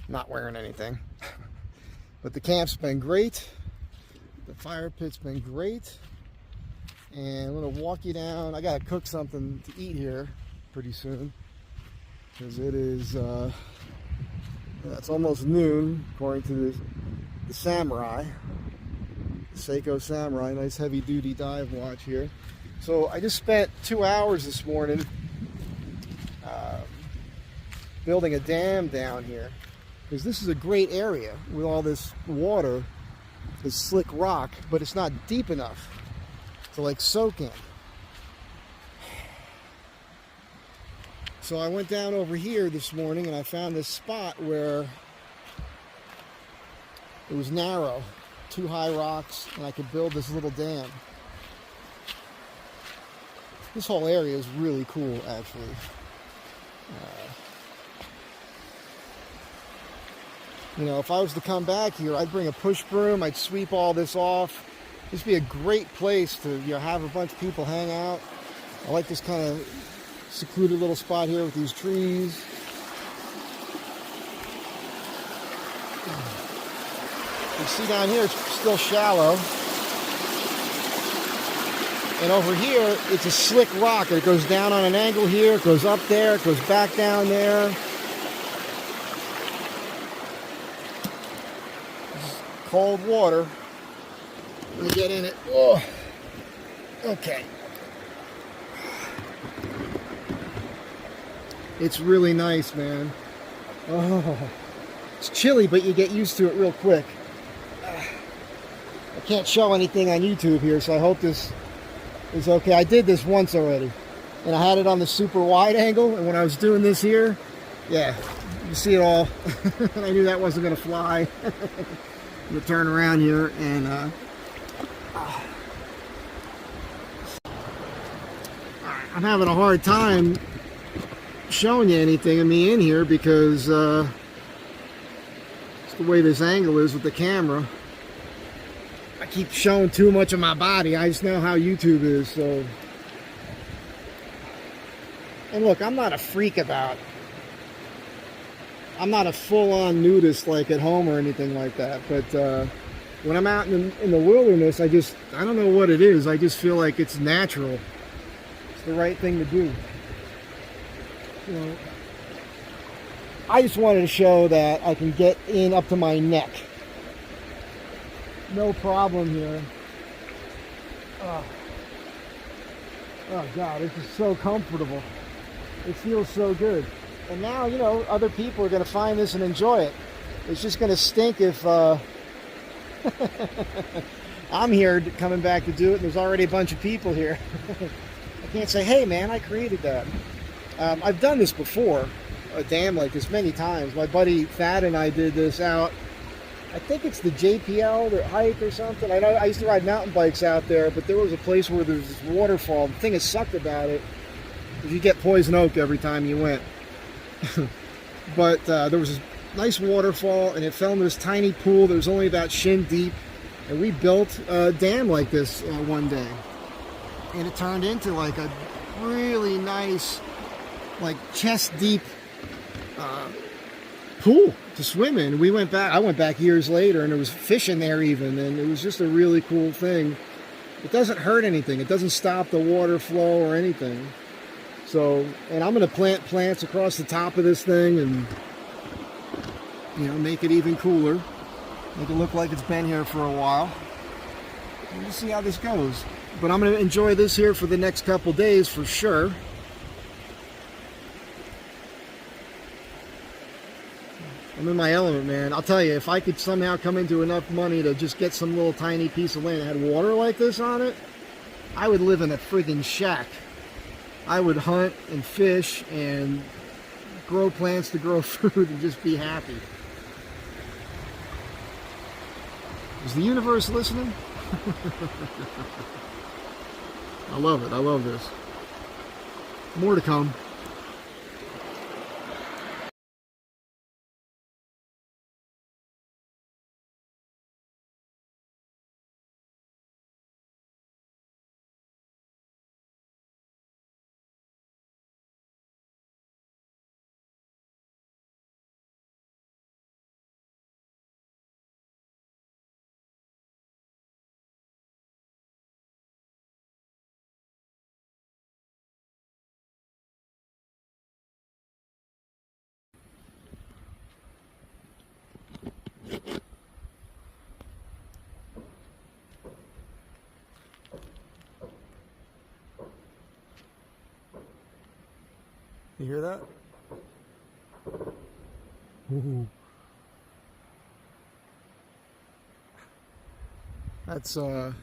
not wearing anything. But the camp's been great. The fire pit's been great. And I'm gonna walk you down. I gotta cook something to eat here pretty soon, because it is it's almost noon according to the Samurai, the Seiko Samurai. Nice heavy duty dive watch here. So I just spent 2 hours this morning building a dam down here, because this is a great area with all this water, this slick rock, but it's not deep enough to like soak in. So I went down over here this morning and I found this spot where it was narrow, 2 high rocks, and I could build this little dam. This whole area is really cool, actually. You know, if I was to come back here, I'd bring a push broom, I'd sweep all this off. This would be a great place to, you know, have a bunch of people hang out. I like this kind of secluded little spot here with these trees. You see down here, it's still shallow. And over here, it's a slick rock. It goes down on an angle here, it goes up there, it goes back down there. Cold water. Let me get in it. Oh, okay. It's really nice, man. Oh, it's chilly, but you get used to it real quick. I can't show anything on YouTube here, so I hope this is okay. I did this once already, and I had it on the super wide angle, and when I was doing this here, yeah, you see it all. And I knew that wasn't going to fly. I'm going to turn around here, and I'm having a hard time showing you anything of me in here, because it's the way this angle is with the camera. I keep showing too much of my body. I just know how YouTube is, so. And look, I'm not a freak about, I'm not a full-on nudist like at home or anything like that, but when I'm out in the wilderness, I don't know what it is. I just feel like it's natural. It's the right thing to do. You know, I just wanted to show that I can get in up to my neck. No problem here. Oh God, this is so comfortable. It feels so good. And now, you know, other people are going to find this and enjoy it. It's just going to stink if I'm here coming back to do it. There's already a bunch of people here. I can't say, hey man, I created that. I've done this before, a dam like this many times. My buddy Thad and I did this out, I think it's the JPL, the hike or something. I know I used to ride mountain bikes out there, but there was a place where there's this waterfall. The thing that sucked about it is you get poison oak every time you went. But there was this nice waterfall, and it fell into this tiny pool that was only about shin deep, and we built a dam like this one day, and it turned into like a really nice, like chest deep pool to swim in. We went back, I went back years later, and there was fish in there even, and it was just a really cool thing. It doesn't hurt anything. It doesn't stop the water flow or anything. So, and I'm going to plant plants across the top of this thing and, you know, make it even cooler. Make it look like it's been here for a while. And we'll see how this goes. But I'm going to enjoy this here for the next couple days for sure. I'm in my element, man. I'll tell you, if I could somehow come into enough money to just get some little tiny piece of land that had water like this on it, I would live in a friggin' shack. I would hunt and fish and grow plants to grow food and just be happy. Is the universe listening? I love it. I love this. More to come. You hear that? Ooh. That's a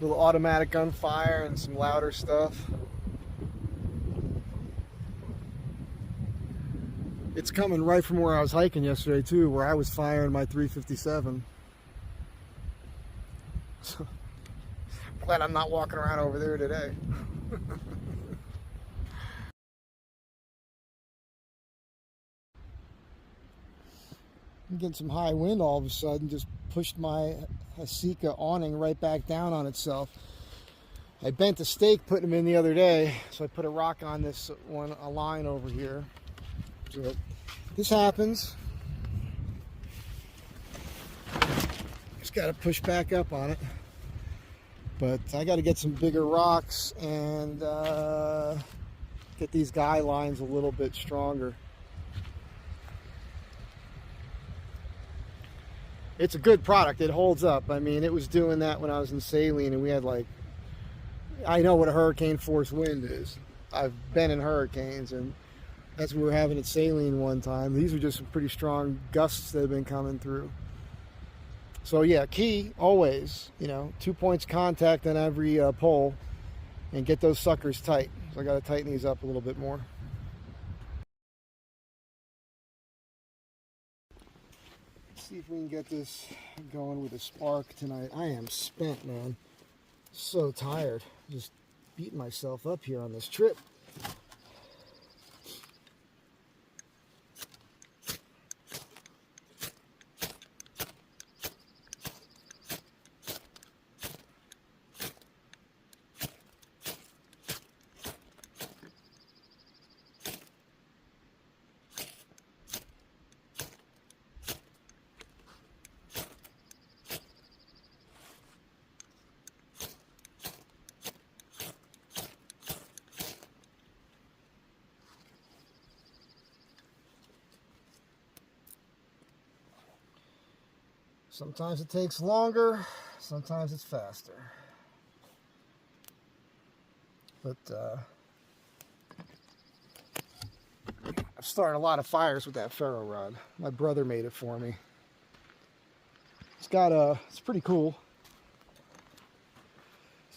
little automatic gunfire and some louder stuff. It's coming right from where I was hiking yesterday too, where I was firing my 357. So, glad I'm not walking around over there today. I'm getting some high wind all of a sudden, just pushed my Zicopoulos awning right back down on itself. I bent a stake putting them in the other day, so I put a rock on this one, a line over here. So this happens. Just got to push back up on it. But I got to get some bigger rocks and get these guy lines a little bit stronger. It's a good product. It holds up. I mean, it was doing that when I was in Saline, and we had like, I know what a hurricane force wind is. I've been in hurricanes, and that's what we were having at Saline one time. These are just some pretty strong gusts that have been coming through. So yeah, key always, 2 points contact on every pole, and get those suckers tight. So I got to tighten these up a little bit more. See if we can get this going with a spark tonight. I am spent, man. So tired. Just beating myself up here on this trip. Sometimes it takes longer, sometimes it's faster. But I've started a lot of fires with that ferro rod. My brother made it for me. It's pretty cool.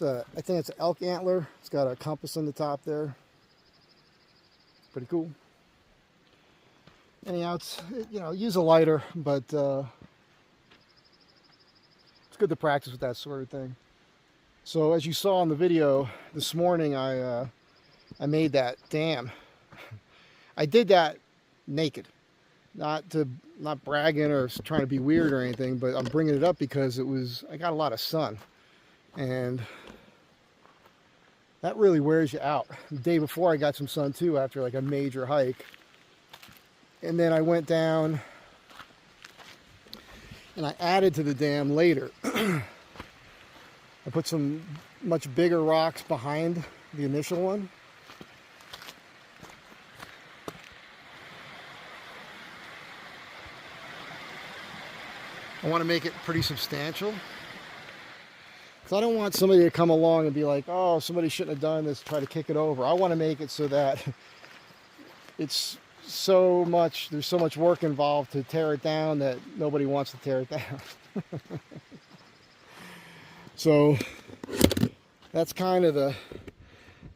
I think it's an elk antler. It's got a compass on the top there. Pretty cool. Anyhow, use a lighter, but it's good to practice with that sort of thing. So as you saw in the video this morning, I made that dam. I did that naked, not bragging or trying to be weird or anything, but I'm bringing it up because I got a lot of sun, and that really wears you out. The day before I got some sun too after like a major hike, and then I went down and I added to the dam later. I put some much bigger rocks behind the initial one. I want to make it pretty substantial, because I don't want somebody to come along and be like, oh, somebody shouldn't have done this, try to kick it over. I want to make it so that there's so much work involved to tear it down that nobody wants to tear it down. So that's kind of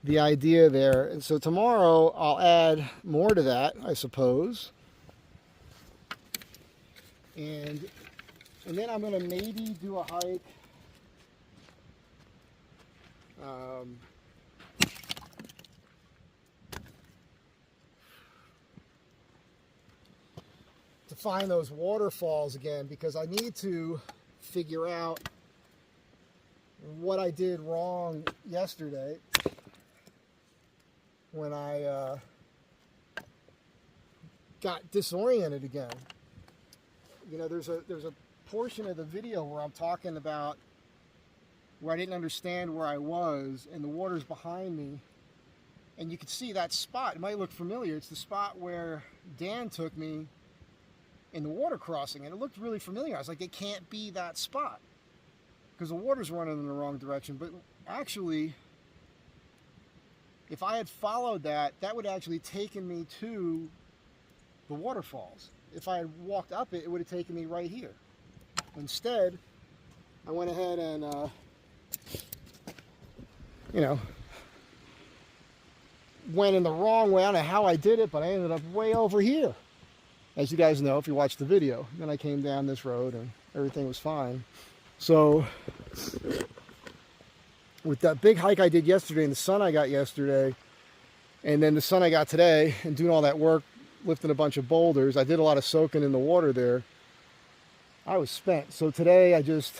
the idea there. And so tomorrow I'll add more to that, I suppose. And then I'm going to maybe do a hike to find those waterfalls again, because I need to figure out what I did wrong yesterday when I got disoriented again. There's a portion of the video where I'm talking about where I didn't understand where I was, and the water's behind me, and you can see that spot. It might look familiar. It's the spot where Dan took me in the water crossing, and it looked really familiar. I was like, it can't be that spot, because the water's running in the wrong direction. But actually, If I had followed that, that would actually taken me to the waterfalls. If I had walked up it, it would have taken me right here. Instead, I went ahead and, you know, went in the wrong way. I don't know how I did it, but I ended up way over here. As you guys know, if you watched the video. Then I came down this road and everything was fine. So, with that big hike I did yesterday and the sun I got yesterday, and then the sun I got today, and doing all that work, lifting a bunch of boulders, I did a lot of soaking in the water there. I was spent. So today I guess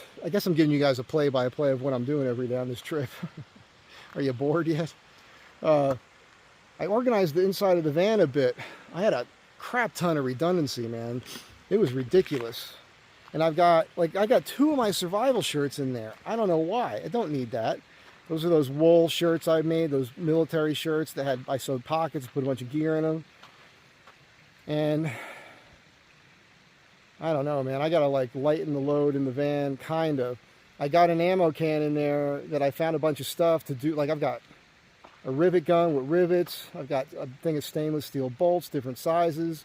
I'm giving you guys a play-by-play of what I'm doing every day on this trip. Are you bored yet? I organized the inside of the van a bit. I had a crap ton of redundancy, man. It was ridiculous. And I got 2 of my survival shirts in there. I don't know why. I don't need that. Those are those wool shirts I made, those military shirts that I sewed pockets, put a bunch of gear in them. And I don't know, man. I gotta like lighten the load in the van, kind of. I got an ammo can in there that I found a bunch of stuff to do. Like I've got a rivet gun with rivets. I've got a thing of stainless steel bolts, different sizes,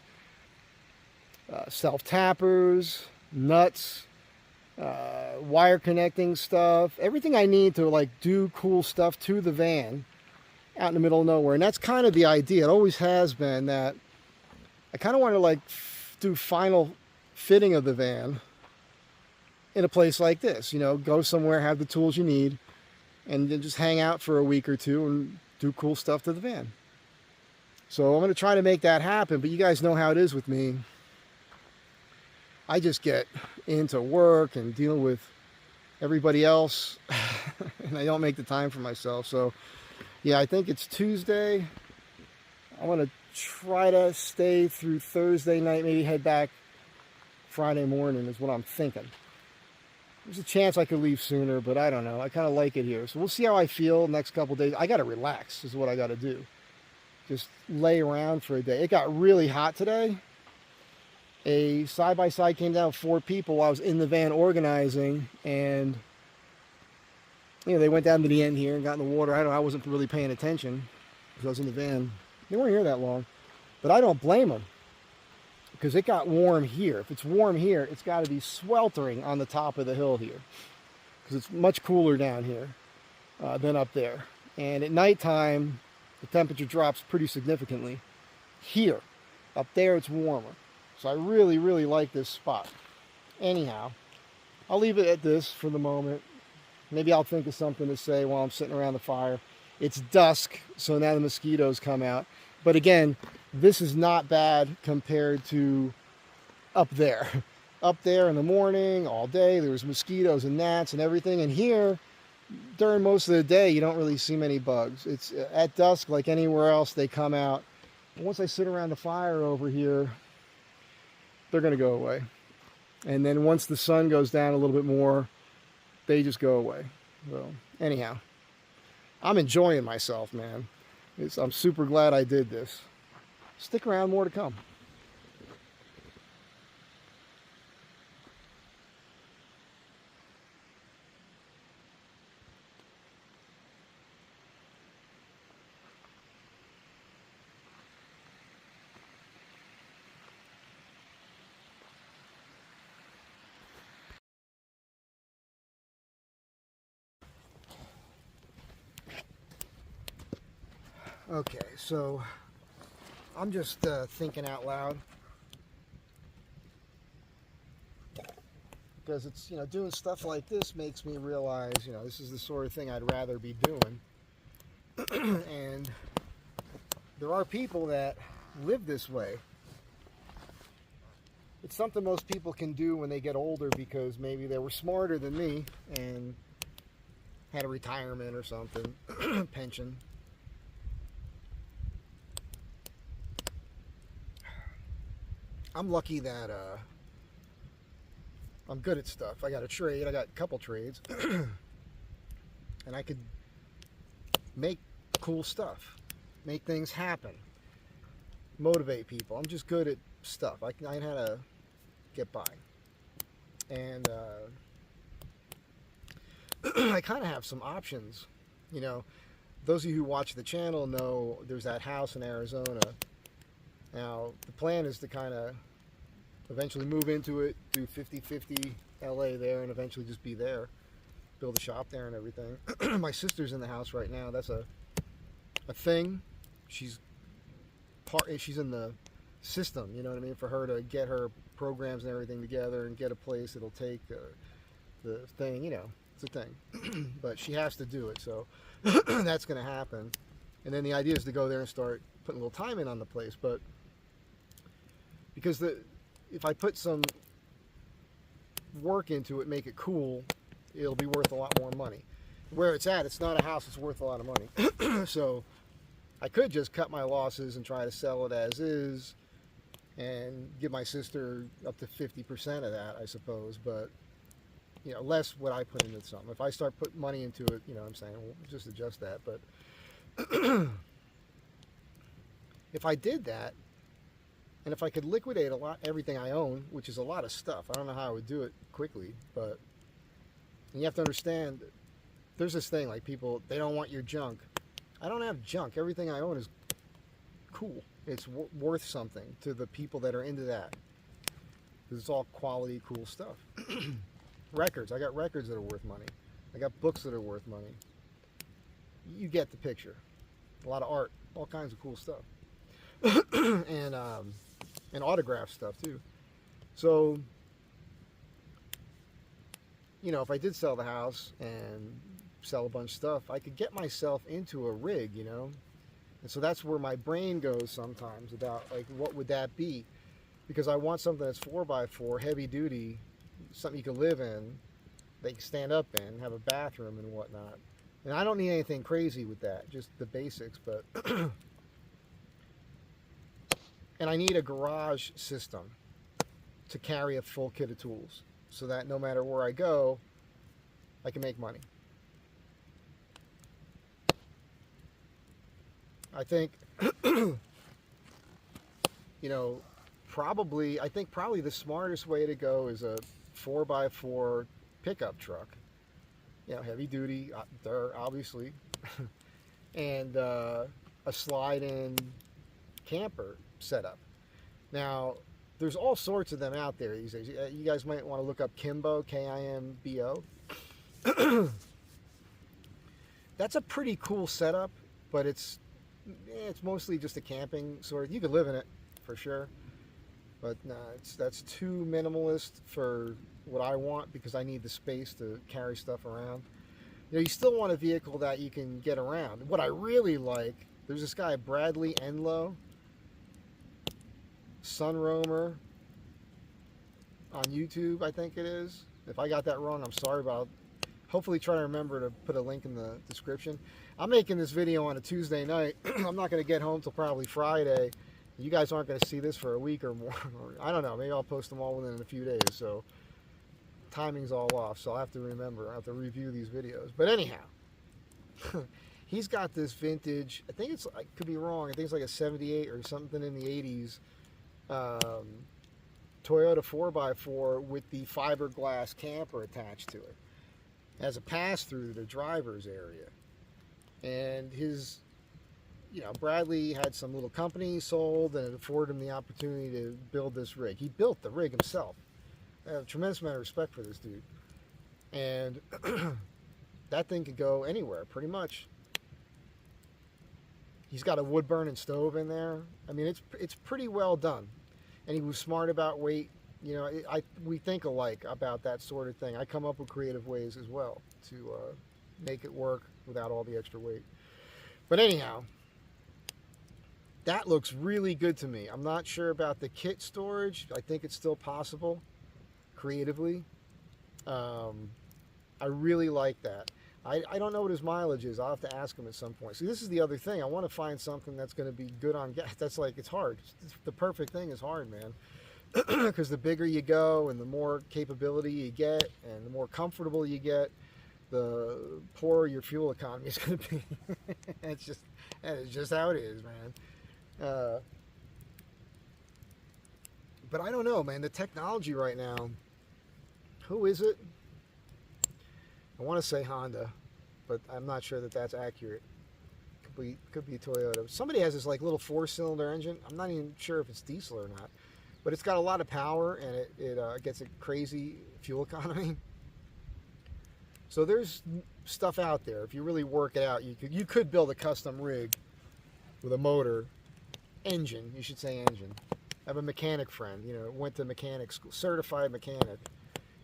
self-tappers, nuts, wire connecting stuff, everything I need to like do cool stuff to the van out in the middle of nowhere. And that's kind of the idea. It always has been that I kind of want to like do final fitting of the van in a place like this, you know, go somewhere, have the tools you need, and then just hang out for a week or two and do cool stuff to the van. So I'm going to try to make that happen, but you guys know how it is with me. I just get into work and deal with everybody else, and I don't make the time for myself. So, yeah, I think it's Tuesday. I want to try to stay through Thursday night, maybe head back Friday morning is what I'm thinking. There's a chance I could leave sooner, but I don't know. I kind of like it here. So we'll see how I feel next couple days. I got to relax is what I got to do. Just lay around for a day. It got really hot today. A side-by-side came down with 4 people while I was in the van organizing, and you know, they went down to the end here and got in the water. I wasn't really paying attention because I was in the van. They weren't here that long, but I don't blame them because it got warm here. If it's warm here, it's got to be sweltering on the top of the hill here because it's much cooler down here than up there. And at nighttime, the temperature drops pretty significantly. Here, up there, it's warmer. So I really, really like this spot. Anyhow, I'll leave it at this for the moment. Maybe I'll think of something to say while I'm sitting around the fire. It's dusk, so now the mosquitoes come out. But again, this is not bad compared to up there. Up there in the morning, all day, there was mosquitoes and gnats and everything. And here, during most of the day, you don't really see many bugs. It's at dusk, like anywhere else, they come out. And once I sit around the fire over here, they're going to go away. And then once the sun goes down a little bit more, they just go away. So anyhow, I'm enjoying myself, man. I'm super glad I did this. Stick around, more to come. Okay, so I'm just thinking out loud because it's, you know, doing stuff like this makes me realize, you know, this is the sort of thing I'd rather be doing. And there are people that live this way. It's something most people can do when they get older because maybe they were smarter than me and had a retirement or something, pension. I'm lucky that I'm good at stuff. I got a trade. I got a couple trades. And I could make cool stuff. Make things happen. Motivate people. I'm just good at stuff. I know how to get by. And I kind of have some options. You know, those of you who watch the channel know there's that house in Arizona. Now, the plan is to kind of eventually move into it, do 50-50 LA there, and eventually just be there. Build a shop there and everything. My sister's in the house right now. That's a thing. She's in the system, you know what I mean, for her to get her programs and everything together and get a place that'll take the thing, you know, it's a thing. But she has to do it, so that's going to happen. And then the idea is to go there and start putting a little time in on the place. But because if I put some work into it, make it cool, it'll be worth a lot more money. Where it's at, it's not a house that's worth a lot of money. So I could just cut my losses and try to sell it as is and give my sister up to 50% of that, I suppose. But, you know, less what I put into something. If I start putting money into it, you know what I'm saying, we'll just adjust that. But if I did that, and if I could liquidate everything I own, which is a lot of stuff, I don't know how I would do it quickly, but you have to understand, there's this thing, like people, they don't want your junk. I don't have junk. Everything I own is cool. It's worth something to the people that are into that. Because it's all quality, cool stuff. Records. I got records that are worth money. I got books that are worth money. You get the picture. A lot of art. All kinds of cool stuff. And autograph stuff, too. So, you know, if I did sell the house and sell a bunch of stuff, I could get myself into a rig, you know. And so that's where my brain goes sometimes about, like, what would that be? Because I want something that's 4x4, heavy duty, something you can live in, that you can stand up in, have a bathroom and whatnot. And I don't need anything crazy with that, just the basics, but and I need a garage system to carry a full kit of tools so that no matter where I go, I can make money. I think, you know, probably the smartest way to go is a 4x4 pickup truck. You know, heavy duty, obviously, and a slide-in camper setup. Now, there's all sorts of them out there these days. You guys might want to look up Kimbo, Kimbo. That's a pretty cool setup, but it's mostly just a camping sort of. You could live in it for sure, but no, that's too minimalist for what I want because I need the space to carry stuff around. You know, you still want a vehicle that you can get around. What I really like, there's this guy Bradley Enlow, Sunroamer, on YouTube, I think it is. If I got that wrong, I'm sorry, but I'll hopefully try to remember to put a link in the description. I'm making this video on a Tuesday night. I'm not going to get home till probably Friday. You guys aren't going to see this for a week or more. I don't know. Maybe I'll post them all within a few days. So timing's all off. So I'll have to remember. I'll have to review these videos. But anyhow, he's got this vintage. I think I could be wrong. I think it's like a 78 or something in the 80s. Toyota 4x4 with the fiberglass camper attached to it as a pass-through to the driver's area. And his, you know, Bradley had some little company he sold and it afforded him the opportunity to build this rig. He built the rig himself. I have a tremendous amount of respect for this dude. And that thing could go anywhere, pretty much. He's got a wood-burning stove in there. I mean, it's pretty well done. And he was smart about weight. You know, we think alike about that sort of thing. I come up with creative ways as well to make it work without all the extra weight. But anyhow, that looks really good to me. I'm not sure about the kit storage. I think it's still possible creatively. I really like that. I don't know what his mileage is. I'll have to ask him at some point. See, this is the other thing. I want to find something that's going to be good on gas. That's like, it's hard. The perfect thing is hard, man. Because the bigger you go and the more capability you get and the more comfortable you get, the poorer your fuel economy is going to be. That is just how it is, man. But I don't know, man. The technology right now, who is it? I want to say Honda, but I'm not sure that that's accurate. could be Toyota. Somebody has this like little 4-cylinder engine. I'm not even sure if it's diesel or not, but it's got a lot of power and it gets a crazy fuel economy. So there's stuff out there. If you really work it out, you could build a custom rig with a motor, engine. You should say engine. I have a mechanic friend. Went to mechanic school, certified mechanic,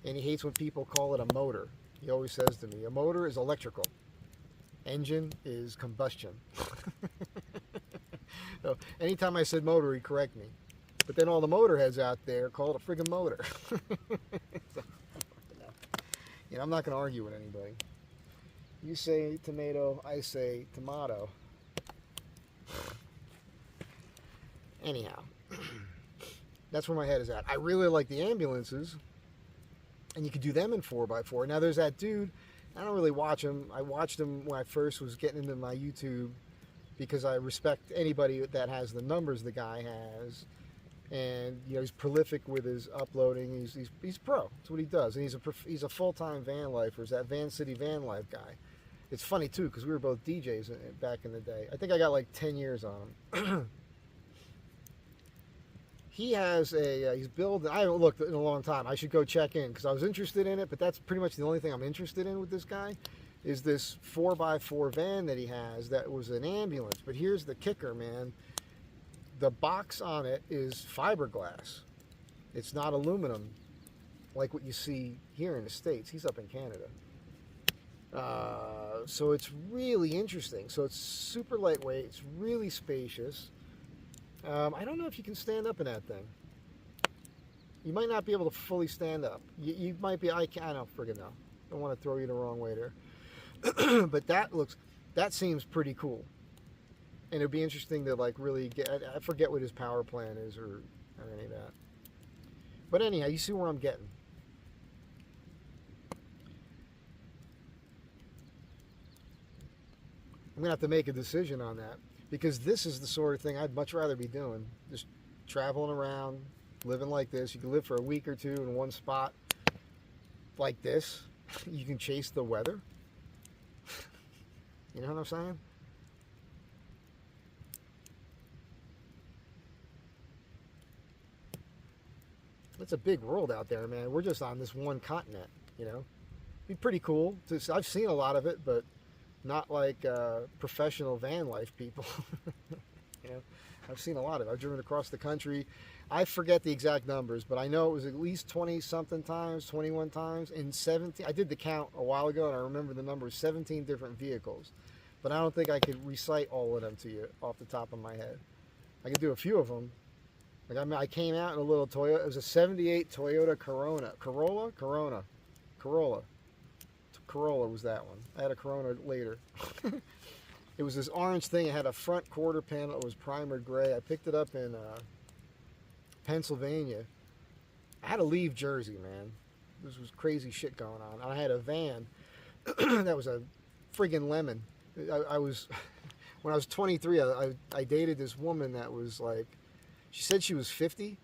and he hates when people call it a motor. He always says to me, a motor is electrical. Engine is combustion. So anytime I said motor, he'd correct me. But then all the motorheads out there call it a friggin' motor. So, I'm not going to argue with anybody. You say tomato, I say tomato. Anyhow, that's where my head is at. I really like the ambulances, and you could do them in 4x4. Now there's that dude. I don't really watch him. I watched him when I first was getting into my YouTube because I respect anybody that has the numbers the guy has, and he's prolific with his uploading. He's pro. That's what he does, and he's a full-time van lifer. He's that Van City Van Life guy. It's funny too because we were both DJs back in the day. I think I got like 10 years on him. He has he's building, I haven't looked in a long time. I should go check in because I was interested in it, but that's pretty much the only thing I'm interested in with this guy is this 4x4 van that he has that was an ambulance. But here's the kicker, man. The box on it is fiberglass. It's not aluminum like what you see here in the States. He's up in Canada. So it's really interesting. So it's super lightweight. It's really spacious. I don't know if you can stand up in that thing. You might not be able to fully stand up. You might be, I don't friggin' know. I don't want to throw you the wrong way there. But that seems pretty cool. And it'd be interesting to like really get, I forget what his power plan is or any of that. But anyhow, you see where I'm getting. I'm going to have to make a decision on that. Because this is the sort of thing I'd much rather be doing. Just traveling around, living like this. You can live for a week or two in one spot like this. You can chase the weather. You know what I'm saying? It's a big world out there, man. We're just on this one continent, Be pretty cool. I've seen a lot of it, but not like professional van life people. I've seen a lot of it. I've driven across the country. I forget the exact numbers, but I know it was at least 20-something times, 21 times, in 17. I did the count a while ago, and I remember the number 17 different vehicles. But I don't think I could recite all of them to you off the top of my head. I could do a few of them. Like I came out in a little Toyota. It was a 78 Toyota Corolla was that one. I had a Corona later. It was this orange thing. It had a front quarter panel. It was primered gray. I picked it up in Pennsylvania. I had to leave Jersey, man. This was crazy shit going on. I had a van that was a friggin' lemon. I was when I was 23. I dated this woman that was like, she said she was 50.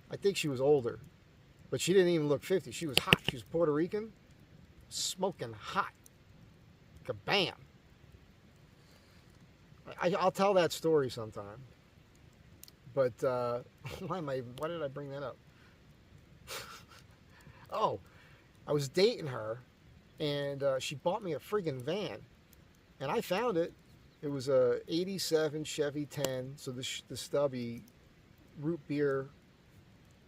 I think she was older, but she didn't even look 50. She was hot. She was Puerto Rican. Smoking hot. Kabam. I'll tell that story sometime. But why did I bring that up? Oh, I was dating her, and she bought me a friggin' van, and I found it. It was a '87 Chevy 10, so the stubby root beer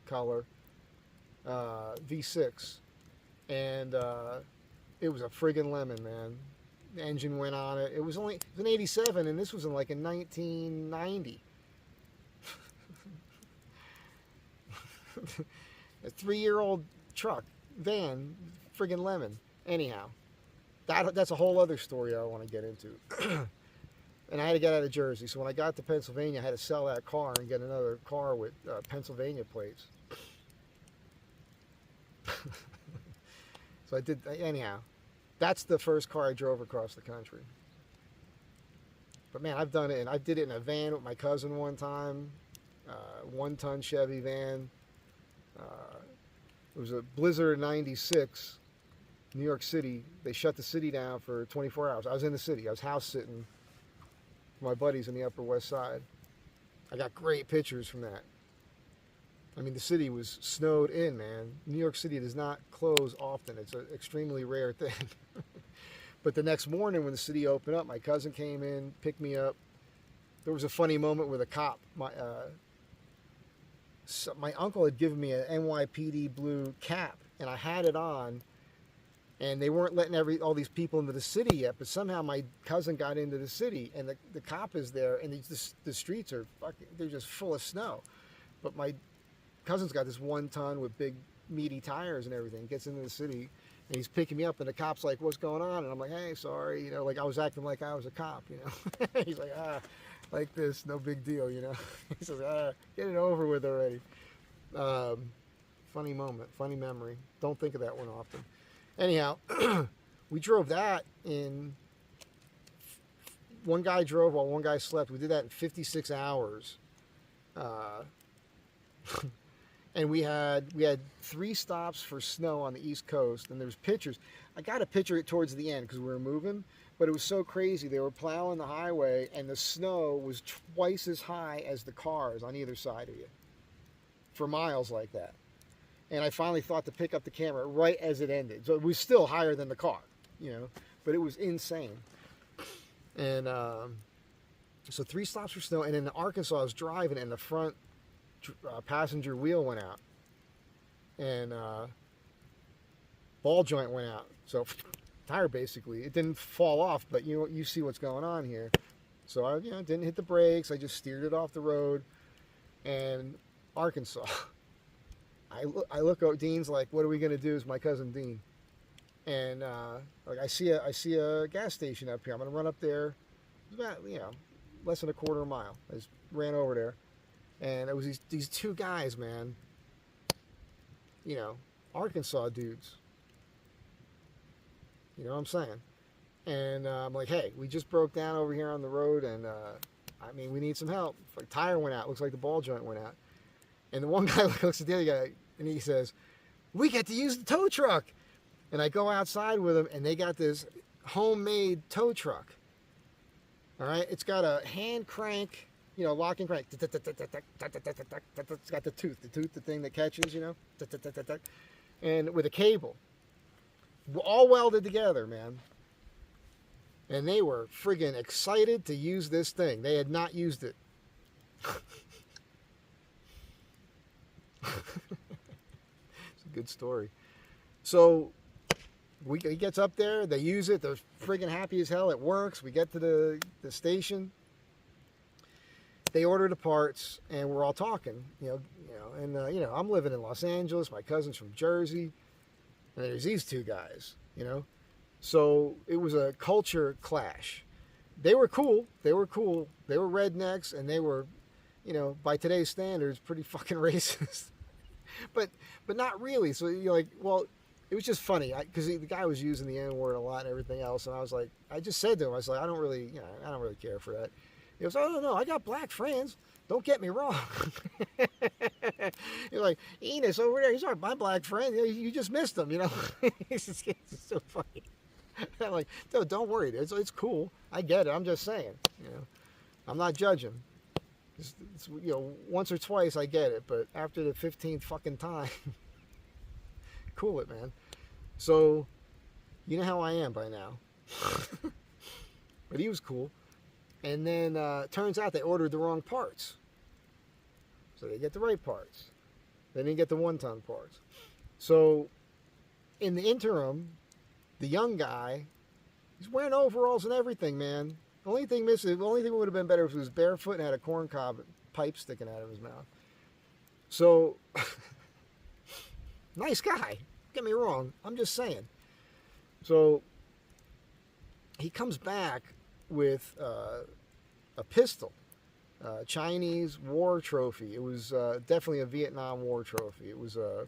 color V6, and it was a friggin' lemon, man. The engine went on it. It was an '87, and this was in like a 1990. A 3-year-old truck, van, friggin' lemon. Anyhow, that's a whole other story I want to get into. And I had to get out of Jersey, so when I got to Pennsylvania, I had to sell that car and get another car with Pennsylvania plates. So I did, anyhow. That's the first car I drove across the country. But man, I've done it, and I did it in a van with my cousin one time. 1-ton Chevy van. It was a blizzard of '96, New York City. They shut the city down for 24 hours. I was in the city. I was house sitting for my buddies in the Upper West Side. I got great pictures from that. I mean, the city was snowed in, man. New York City does not close often. It's an extremely rare thing. But the next morning when the city opened up, my cousin came in, picked me up. There was a funny moment with a cop. My uncle had given me an NYPD blue cap, and I had it on, and they weren't letting all these people into the city yet, but somehow my cousin got into the city, and the cop is there, and the streets are they're just full of snow. But my cousin's got this 1 ton with big meaty tires and everything, gets into the city, and he's picking me up, and the cop's like, what's going on? And I'm like, hey, sorry, like I was acting like I was a cop, He's like, like this, no big deal, He says, get it over with already. Funny moment, funny memory. Don't think of that one often. Anyhow, we drove that in, one guy drove while one guy slept. We did that in 56 hours. And we had 3 stops for snow on the East Coast, and there's pictures. I got a picture towards the end because we were moving, but it was so crazy. They were plowing the highway, and the snow was twice as high as the cars on either side of you for miles like that. And I finally thought to pick up the camera right as it ended. So it was still higher than the car, but it was insane. And so 3 stops for snow, and in Arkansas, I was driving, and the front passenger wheel went out, and ball joint went out. So tire basically, it didn't fall off, but you see what's going on here. So I didn't hit the brakes. I just steered it off the road, and Arkansas. I look at Dean's like, what are we gonna do? It's my cousin Dean, and like I see a gas station up here. I'm gonna run up there. It's about less than a quarter mile. I just ran over there. And it was these 2 guys, man. Arkansas dudes. You know what I'm saying? And I'm like, hey, we just broke down over here on the road, and we need some help. The tire went out. Looks like the ball joint went out. And the one guy looks at the other guy, and he says, we get to use the tow truck. And I go outside with them, and they got this homemade tow truck. All right? It's got a hand crank, lock and crank. It's got the thing that catches, and with a cable. All welded together, man. And they were friggin' excited to use this thing. They had not used it. It's a good story. So he gets up there, they use it, they're friggin' happy as hell, it works. We get to the station. They order the parts, and we're all talking, and I'm living in Los Angeles. My cousin's from Jersey, and there's these 2 guys, So it was a culture clash. They were cool. They were rednecks, and they were, by today's standards, pretty fucking racist. but not really. So you're like, well, it was just funny because the guy was using the N-word a lot and everything else, and I just said to him, I was like, I don't really care for that. He goes, oh, no, I got black friends. Don't get me wrong. You're like, Enos over there, he's my black friend. You just missed him, It's so funny. I'm like, no, don't worry. It's cool. I get it. I'm just saying, I'm not judging. It's, once or twice I get it, but after the 15th fucking time, cool it, man. So, you know how I am by now. But he was cool. And then turns out they ordered the wrong parts. So they get the right parts. They didn't get the 1-ton parts. So in the interim, the young guy, he's wearing overalls and everything, man. The only thing would have been better if he was barefoot and had a corncob pipe sticking out of his mouth. So, nice guy. Get me wrong. I'm just saying. So he comes back with a pistol, Chinese war trophy. It was definitely a Vietnam War trophy. It was I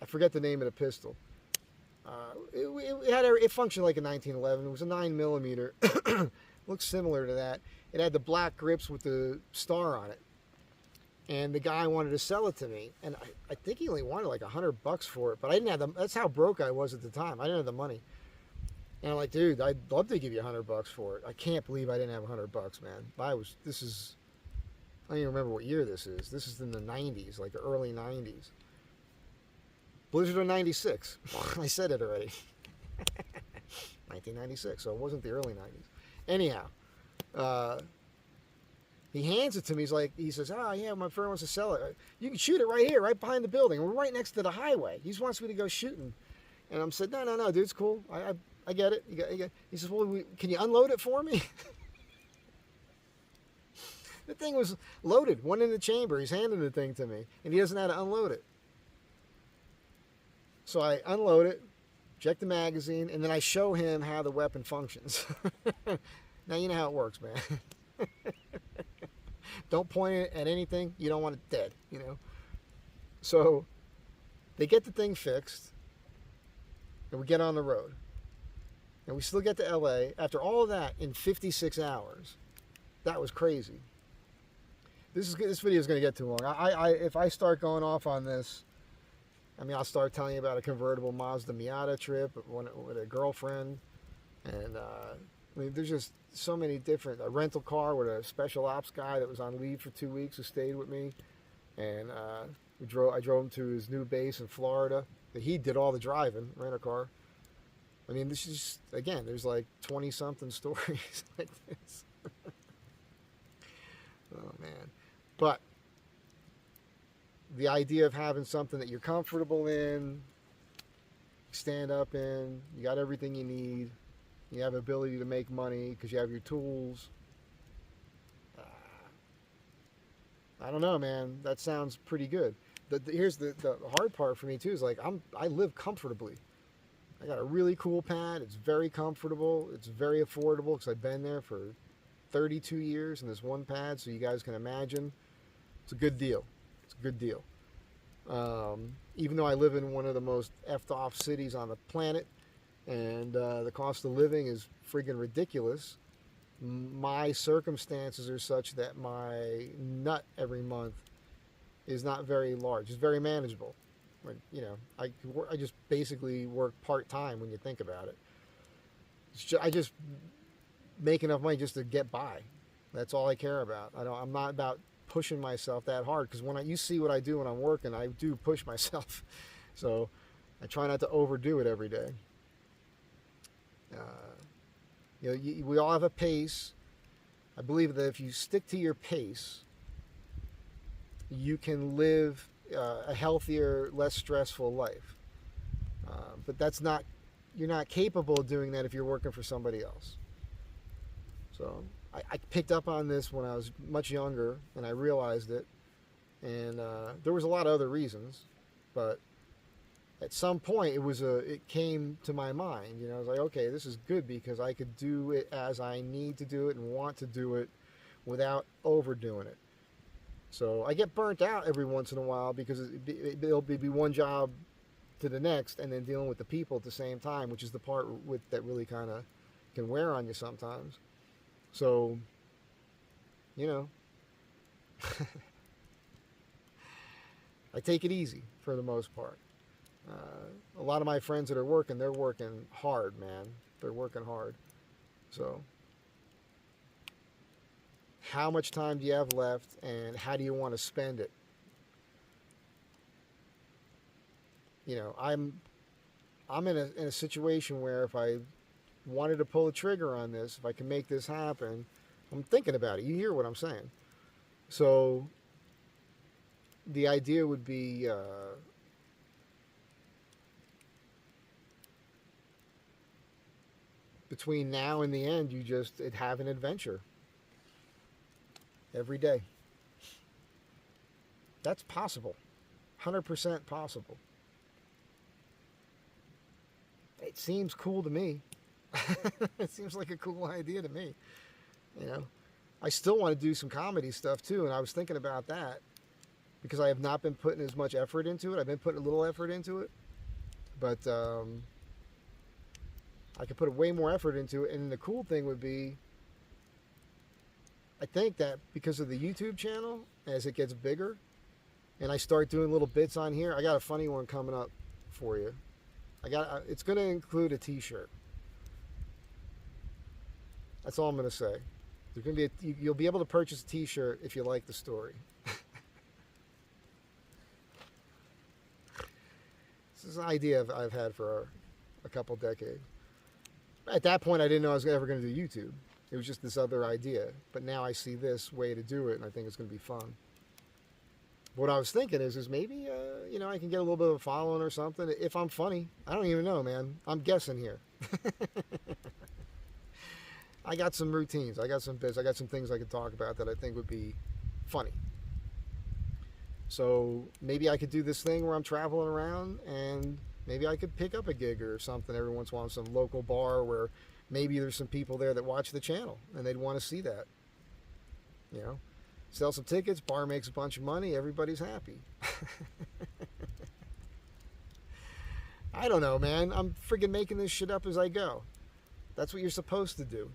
forget the name of the pistol. It functioned like a 1911. It was a 9mm. Looks similar to that. It had the black grips with the star on it. And the guy wanted to sell it to me, and I think he only wanted like $100 for it. But I didn't have that's how broke I was at the time. I didn't have the money. And I'm like, dude, I'd love to give you $100 for it. I can't believe I didn't have $100, man. This is, I don't even remember what year this is. This is in the 90s, like the early 90s. Blizzard of 96. I said it already. 1996, so it wasn't the early 90s. Anyhow, he hands it to me. He says, oh, yeah, my friend wants to sell it. You can shoot it right here, right behind the building. We're right next to the highway. He just wants me to go shooting. And I'm said, no, dude, it's cool. I get it. He says, well, can you unload it for me? The thing was loaded, one in the chamber. He's handing the thing to me, and he doesn't know how to unload it. So I unload it, check the magazine, and then I show him how the weapon functions. Now you know how it works, man. Don't point it at anything. You don't want it dead, you know. So they get the thing fixed, and we get on the road. And we still get to LA after all of that in 56 hours. That was crazy. This video is going to get too long. If I start going off on this, I mean, I'll start telling you about a convertible Mazda Miata trip with a girlfriend. And, I mean, there's just so many different... A rental car with a special ops guy that was on leave for 2 weeks who stayed with me. And I drove him to his new base in Florida. He did all the driving, rent a car. I mean, this is, again, there's like 20-something stories like this. Oh, man. But the idea of having something that you're comfortable in, stand up in, you got everything you need, you have ability to make money because you have your tools. I don't know, man. That sounds pretty good. Here's the hard part for me, too, is like I live comfortably. I got a really cool pad. It's very comfortable. It's very affordable because I've been there for 32 years in this one pad, so you guys can imagine. It's a good deal. It's a good deal. Even though I live in one of the most effed off cities on the planet, and the cost of living is friggin' ridiculous, my circumstances are such that my nut every month is not very large. It's very manageable. You know, I just basically work part-time when you think about it. I just make enough money just to get by. That's all I care about. I'm not about pushing myself that hard, because you see what I do when I'm working, I do push myself. So I try not to overdo it every day. You know, we all have a pace. I believe that if you stick to your pace, you can live a healthier, less stressful life. But you're not capable of doing that if you're working for somebody else. So I picked up on this when I was much younger, and I realized it. And there was a lot of other reasons, but at some point it came to my mind. You know, I was like, okay, this is good because I could do it as I need to do it and want to do it without overdoing it. So I get burnt out every once in a while because it'll be one job to the next, and then dealing with the people at the same time, which is the part that really kind of can wear on you sometimes. So, you know, I take it easy for the most part. A lot of my friends that are working, they're working hard, man. They're working hard. So, how much time do you have left, and how do you want to spend it? You know, I'm in a situation where if I wanted to pull a trigger on this, if I can make this happen, I'm thinking about it. You hear what I'm saying? So the idea would be between now and the end, you just have an adventure every day. That's possible. 100% possible. It seems cool to me. It seems like a cool idea to me. You know, I still want to do some comedy stuff too, and I was thinking about that because I have not been putting as much effort into it. I've been putting a little effort into it, but I could put way more effort into it. And the cool thing would be, I think that because of the YouTube channel, as it gets bigger, and I start doing little bits on here, I got a funny one coming up for you. It's going to include a t-shirt. That's all I'm going to say. There's going to be you'll be able to purchase a T-shirt if you like the story. This is an idea I've had for a couple decades. At that point, I didn't know I was ever going to do YouTube. It was just this other idea. But now I see this way to do it, and I think it's going to be fun. What I was thinking is maybe, I can get a little bit of a following or something if I'm funny. I don't even know, man. I'm guessing here. I got some routines. I got some bits. I got some things I could talk about that I think would be funny. So maybe I could do this thing where I'm traveling around, and maybe I could pick up a gig or something every once in a while in some local bar where maybe there's some people there that watch the channel and they'd want to see that. Sell some tickets, bar makes a bunch of money, everybody's happy. I don't know, man. I'm friggin' making this shit up as I go. That's what you're supposed to do.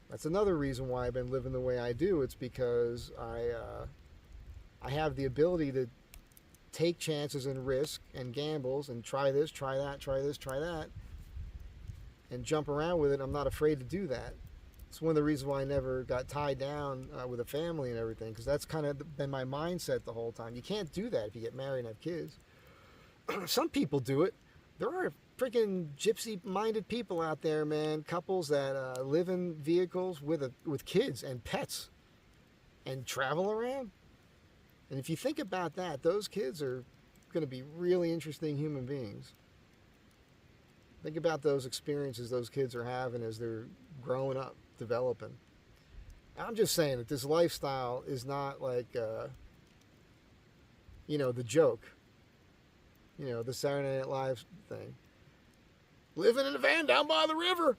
That's another reason why I've been living the way I do. It's because I have the ability to take chances and risk and gambles and try this, try that, try this, try that, and jump around with it. I'm not afraid to do that. It's one of the reasons why I never got tied down with a family and everything, because that's kind of been my mindset the whole time. You can't do that if you get married and have kids. Some people do it. There are freaking gypsy-minded people out there, man. Couples that live in vehicles with kids and pets and travel around. And if you think about that, those kids are going to be really interesting human beings. Think about those experiences those kids are having as they're growing up, developing. I'm just saying that this lifestyle is not like, the joke. The Saturday Night Live thing. Living in a van down by the river.